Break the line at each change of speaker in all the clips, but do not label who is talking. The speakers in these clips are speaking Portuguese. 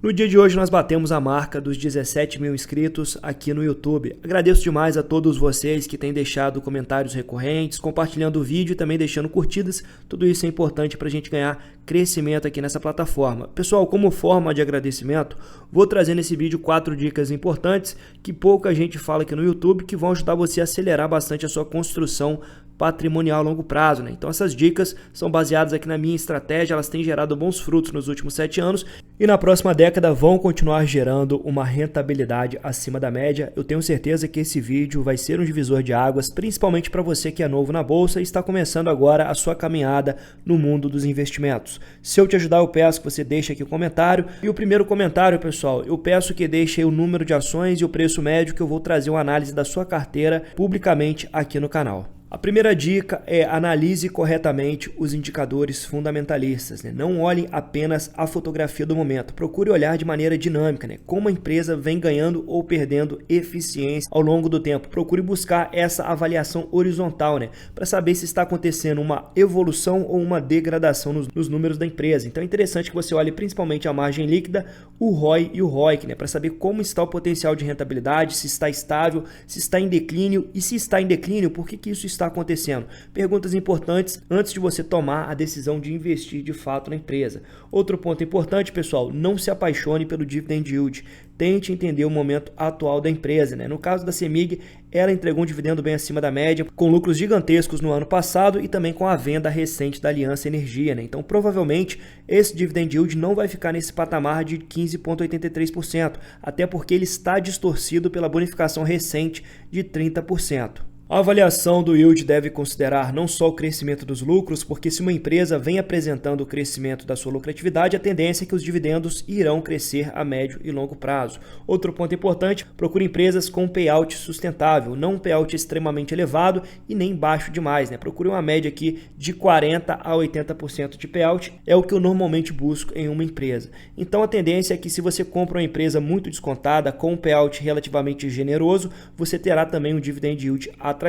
No dia de hoje nós batemos a marca dos 17 mil inscritos aqui no YouTube. Agradeço demais a todos vocês que têm deixado comentários recorrentes, compartilhando o vídeo e também deixando curtidas. Tudo isso é importante para a gente ganhar crescimento aqui nessa plataforma. Pessoal, como forma de agradecimento, vou trazer nesse vídeo 4 dicas importantes que pouca gente fala aqui no YouTube, que vão ajudar você a acelerar bastante a sua construção patrimonial a longo prazo, né? Então essas dicas são baseadas aqui na minha estratégia, elas têm gerado bons frutos nos últimos 7 anos e na próxima década vão continuar gerando uma rentabilidade acima da média. Eu tenho certeza que esse vídeo vai ser um divisor de águas, principalmente para você que é novo na bolsa e está começando agora a sua caminhada no mundo dos investimentos. Se eu te ajudar, eu peço que você deixe aqui o comentário. E o primeiro comentário, pessoal, eu peço que deixe aí o número de ações e o preço médio, que eu vou trazer uma análise da sua carteira publicamente aqui no canal. A primeira dica é analise corretamente os indicadores fundamentalistas, né? Não olhe apenas a fotografia do momento, procure olhar de maneira dinâmica, né? Como a empresa vem ganhando ou perdendo eficiência ao longo do tempo. Procure buscar essa avaliação horizontal, né? Para saber se está acontecendo uma evolução ou uma degradação nos números da empresa. Então é interessante que você olhe principalmente a margem líquida, o ROI e o ROIC, né? Para saber como está o potencial de rentabilidade, se está estável, se está em declínio e se está em declínio, por que isso está acontecendo? Perguntas importantes antes de você tomar a decisão de investir de fato na empresa. Outro ponto importante, pessoal, não se apaixone pelo dividend yield. Tente entender o momento atual da empresa, né? No caso da CEMIG, ela entregou um dividendo bem acima da média, com lucros gigantescos no ano passado e também com a venda recente da Aliança Energia, né? Então, provavelmente, esse dividend yield não vai ficar nesse patamar de 15,83%, até porque ele está distorcido pela bonificação recente de 30%. A avaliação do yield deve considerar não só o crescimento dos lucros, porque se uma empresa vem apresentando o crescimento da sua lucratividade, a tendência é que os dividendos irão crescer a médio e longo prazo. Outro ponto importante, procure empresas com payout sustentável, não um payout extremamente elevado e nem baixo demais, né? Procure uma média aqui de 40% a 80% de payout, é o que eu normalmente busco em uma empresa. Então a tendência é que se você compra uma empresa muito descontada, com um payout relativamente generoso, você terá também um dividend yield atrativo.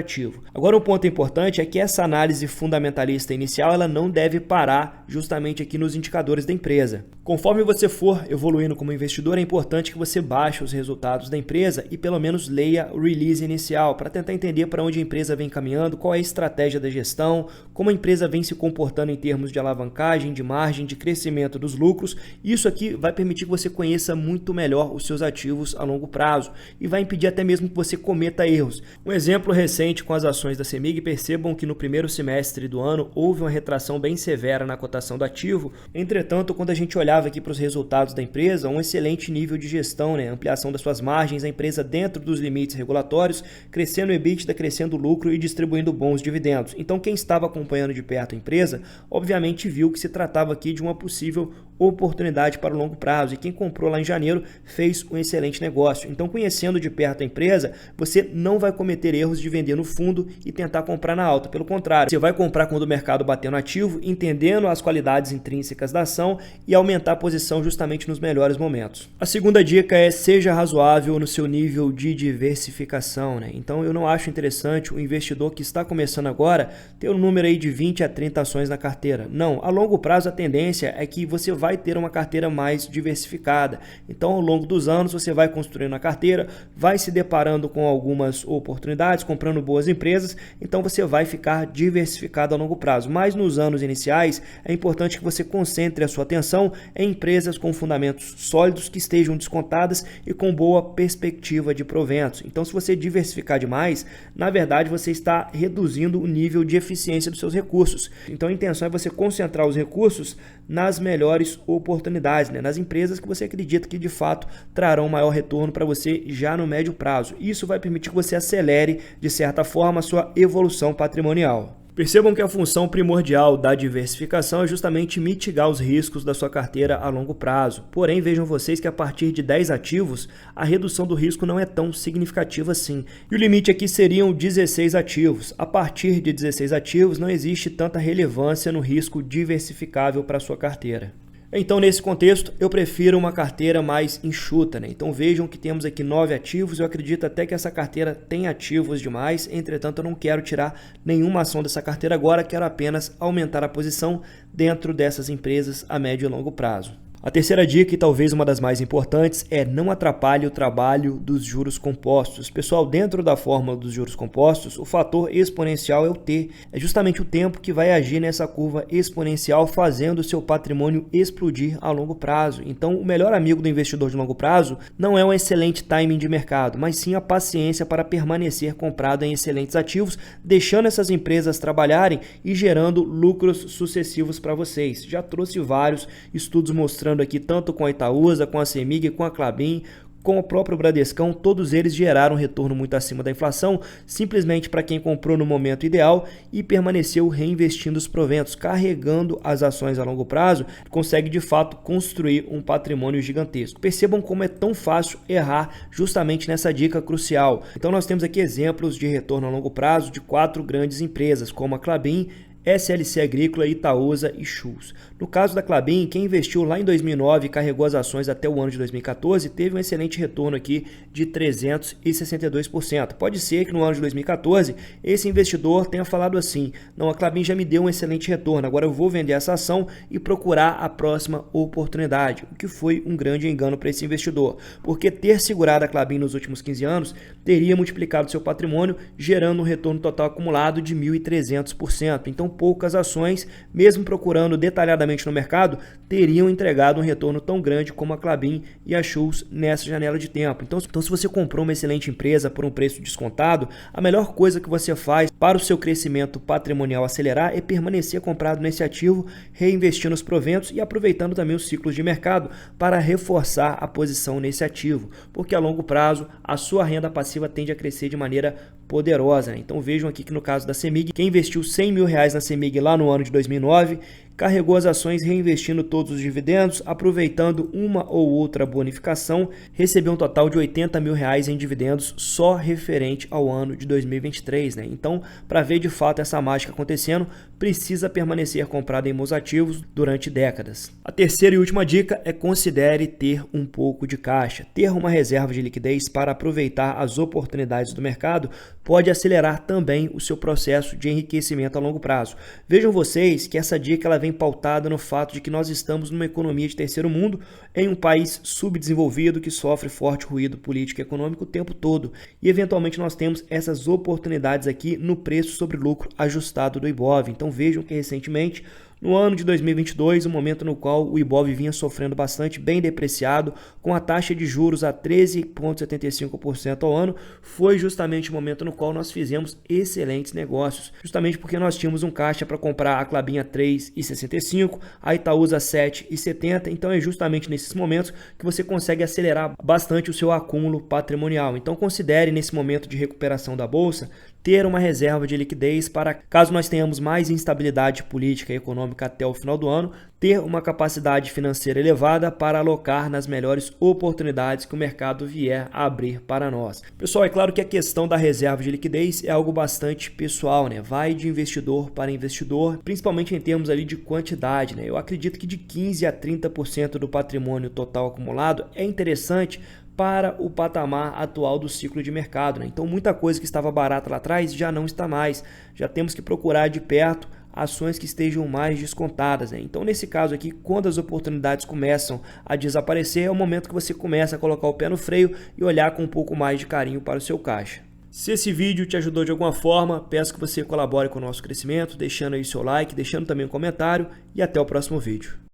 Agora um ponto importante é que essa análise fundamentalista inicial ela não deve parar justamente aqui nos indicadores da empresa. Conforme você for evoluindo como investidor, é importante que você baixe os resultados da empresa e pelo menos leia o release inicial para tentar entender para onde a empresa vem caminhando, qual é a estratégia da gestão, como a empresa vem se comportando em termos de alavancagem, de margem, de crescimento dos lucros. Isso aqui vai permitir que você conheça muito melhor os seus ativos a longo prazo e vai impedir até mesmo que você cometa erros. Um exemplo recente com as ações da CEMIG, percebam que no primeiro semestre do ano houve uma retração bem severa na cotação do ativo. Entretanto, quando a gente olhava aqui para os resultados da empresa, um excelente nível de gestão, né? Ampliação das suas margens, a empresa dentro dos limites regulatórios, crescendo o EBITDA, crescendo o lucro e distribuindo bons dividendos. Então quem estava acompanhando de perto a empresa, obviamente viu que se tratava aqui de uma possível oportunidade para o longo prazo e quem comprou lá em janeiro fez um excelente negócio. Então conhecendo de perto a empresa, você não vai cometer erros de vender no fundo e tentar comprar na alta. Pelo contrário, você vai comprar quando o mercado bater no ativo, entendendo as qualidades intrínsecas da ação e aumentar a posição justamente nos melhores momentos. A segunda dica é seja razoável no seu nível de diversificação, né? Então eu não acho interessante o investidor que está começando agora ter um número aí de 20 a 30 ações na carteira. Não, a longo prazo a tendência é que você vai ter uma carteira mais diversificada. Então ao longo dos anos você vai construindo a carteira, vai se deparando com algumas oportunidades, comprando boas empresas, então você vai ficar diversificado a longo prazo. Mas nos anos iniciais é importante que você concentre a sua atenção em empresas com fundamentos sólidos que estejam descontadas e com boa perspectiva de proventos. Então se você diversificar demais, na verdade você está reduzindo o nível de eficiência dos seus recursos. Então a intenção é você concentrar os recursos nas melhores oportunidades, né? Nas empresas que você acredita que de fato trarão maior retorno para você já no médio prazo. Isso vai permitir que você acelere de certa forma a sua evolução patrimonial. Percebam que a função primordial da diversificação é justamente mitigar os riscos da sua carteira a longo prazo. Porém, vejam vocês que a partir de 10 ativos, a redução do risco não é tão significativa assim. E o limite aqui seriam 16 ativos. A partir de 16 ativos, não existe tanta relevância no risco diversificável para a sua carteira. Então, nesse contexto, eu prefiro uma carteira mais enxuta, né? Então, vejam que temos aqui 9 ativos. Eu acredito até que essa carteira tem ativos demais. Entretanto, eu não quero tirar nenhuma ação dessa carteira agora. Quero apenas aumentar a posição dentro dessas empresas a médio e longo prazo. A terceira dica, e talvez uma das mais importantes, é não atrapalhe o trabalho dos juros compostos. Pessoal, dentro da fórmula dos juros compostos, o fator exponencial é o T. É justamente o tempo que vai agir nessa curva exponencial, fazendo o seu patrimônio explodir a longo prazo. Então, o melhor amigo do investidor de longo prazo não é um excelente timing de mercado, mas sim a paciência para permanecer comprado em excelentes ativos, deixando essas empresas trabalharem e gerando lucros sucessivos para vocês. Já trouxe vários estudos mostrando aqui, tanto com a Itaúsa, com a CEMIG, com a Klabin, com o próprio Bradescão, todos eles geraram retorno muito acima da inflação, simplesmente para quem comprou no momento ideal e permaneceu reinvestindo os proventos, carregando as ações a longo prazo, consegue de fato construir um patrimônio gigantesco. Percebam como é tão fácil errar justamente nessa dica crucial. Então nós temos aqui exemplos de retorno a longo prazo de 4 grandes empresas, como a Klabin, SLC Agrícola, Itaúsa e Schultz. No caso da Klabin, quem investiu lá em 2009 e carregou as ações até o ano de 2014, teve um excelente retorno aqui de 362%. Pode ser que no ano de 2014 esse investidor tenha falado assim: não, a Klabin já me deu um excelente retorno, agora eu vou vender essa ação e procurar a próxima oportunidade, o que foi um grande engano para esse investidor, porque ter segurado a Klabin nos últimos 15 anos teria multiplicado seu patrimônio, gerando um retorno total acumulado de 1.300%. Então, poucas ações, mesmo procurando detalhadamente no mercado, teriam entregado um retorno tão grande como a Klabin e a Schultz nessa janela de tempo. Então, se você comprou uma excelente empresa por um preço descontado, a melhor coisa que você faz para o seu crescimento patrimonial acelerar é permanecer comprado nesse ativo, reinvestindo os proventos e aproveitando também os ciclos de mercado para reforçar a posição nesse ativo, porque a longo prazo a sua renda passiva tende a crescer de maneira poderosa. Então vejam aqui que no caso da CEMIG, quem investiu R$100 mil na CEMIG lá no ano de 2009, carregou as ações reinvestindo todos os dividendos, aproveitando uma ou outra bonificação, recebeu um total de R$80 mil em dividendos só referente ao ano de 2023. Então, para ver de fato essa mágica acontecendo, precisa permanecer comprado em bons ativos durante décadas. A terceira e última dica é considere ter um pouco de caixa. Ter uma reserva de liquidez para aproveitar as oportunidades do mercado pode acelerar também o seu processo de enriquecimento a longo prazo. Vejam vocês que essa dica ela vem pautada no fato de que nós estamos numa economia de terceiro mundo, em um país subdesenvolvido que sofre forte ruído político e econômico o tempo todo. E eventualmente nós temos essas oportunidades aqui no preço sobre lucro ajustado do Ibov. Então vejam que recentemente, no ano de 2022, o momento no qual o Ibov vinha sofrendo bastante, bem depreciado, com a taxa de juros a 13,75% ao ano, foi justamente o momento no qual nós fizemos excelentes negócios, justamente porque nós tínhamos um caixa para comprar a Klabin a 3,65, a Itaúsa a 7,70, então é justamente nesses momentos que você consegue acelerar bastante o seu acúmulo patrimonial. Então considere nesse momento de recuperação da Bolsa, ter uma reserva de liquidez para, caso nós tenhamos mais instabilidade política e econômica até o final do ano, ter uma capacidade financeira elevada para alocar nas melhores oportunidades que o mercado vier a abrir para nós. Pessoal, é claro que a questão da reserva de liquidez é algo bastante pessoal, né? Vai de investidor para investidor, principalmente em termos ali de quantidade, né? Eu acredito que de 15% a 30% do patrimônio total acumulado é interessante para o patamar atual do ciclo de mercado, né? Então muita coisa que estava barata lá atrás já não está mais, já temos que procurar de perto ações que estejam mais descontadas, né? Então nesse caso aqui, quando as oportunidades começam a desaparecer, é o momento que você começa a colocar o pé no freio e olhar com um pouco mais de carinho para o seu caixa. Se esse vídeo te ajudou de alguma forma, peço que você colabore com o nosso crescimento, deixando aí seu like, deixando também um comentário e até o próximo vídeo.